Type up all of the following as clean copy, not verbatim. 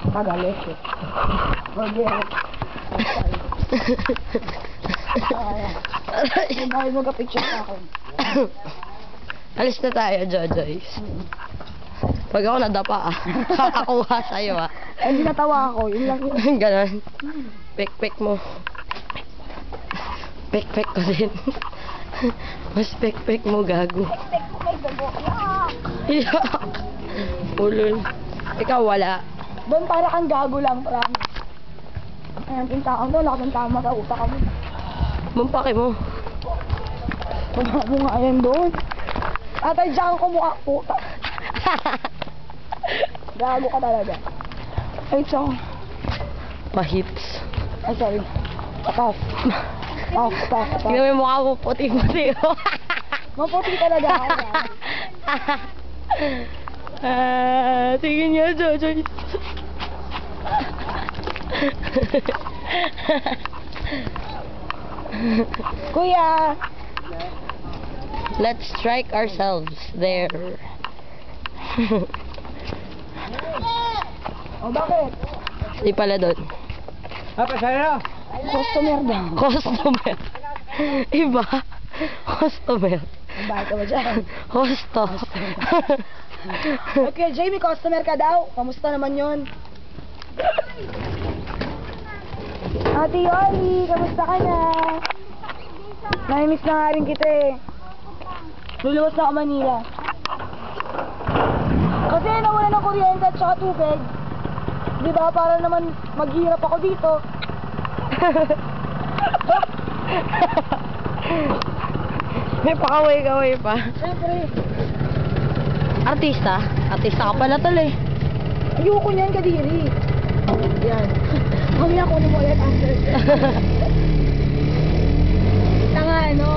Kagalit eh. Forget. Ay, mag-picture sa akin. Alis na tayo, Jojoys. Pag ako nadapa, kakakuha sa'yo, Ay, hindi natawa ako. Yun lang yun. Ganon. Pek-pek mo. Pek-pek ko din. Mas pek-pek mo, gago. Pek ko kay Gabo. Iyak. Ulol. Ikaw wala. Doon para kang gago lang, promise. Ayan, yung taong doon, lakas ng tama sa utak kami. Mumpaki mo. Wala mo nga yan doon. Atay, diyan ko mukha po. Gago ka talaga. Ay, so. Pahits. Ay, sorry. Patas. Patas. Tingnan mo yung mukha mo, puti-puti. Maputi talaga ako. Tingin niya, Jojo. Kuya! Let's strike ourselves there. O, bakit? Di pala doon. Customer daw. Customer. Iba. Customer. Bakit ka ba dyan? Hosto. Okay, Jamie, customer ka daw. Kamusta naman yon? Ate Yoli, kamusta ka na? Naimiss na nga rin kita eh. Luluwas na ako Manila. Kasi nawala ng kuryente at saka tubig. Di ba? Para naman maghihirap ako dito. May pakaway-kaway pa. Siyempre. Artista? Artista ka pala tol eh. Ayoko niyan, kadiri. Yan. Mamaya ko mo ulit after. Tanga, ano?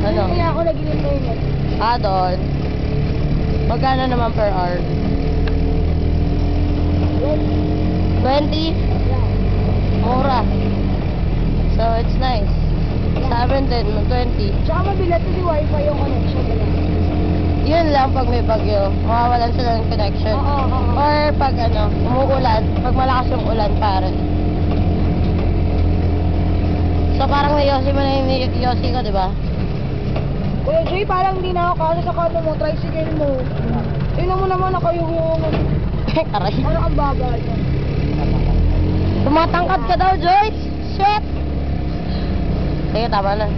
Ano? Kaya ako nag-entertainment. Doon. Magkano naman per hour? 20? Mura. So, it's nice. 7 din, 20. Tsaka mabilat kasi wifi yung connection nila. Yun lang pag may bagyo. Mawawalan sila ng connection. Oo. Or pag umuulan. Pag malakas yung ulan, pare. So, parang nayosi mo na yung yosi ko, di ba? Kuya Jay, parang hindi na ako kasi sa kano mo, tricycle mo. Tingnan mo naman ako yung Aray. ano ang bagal. Tumatangkad ka daw, Joyce. Shit! Sige, tama na.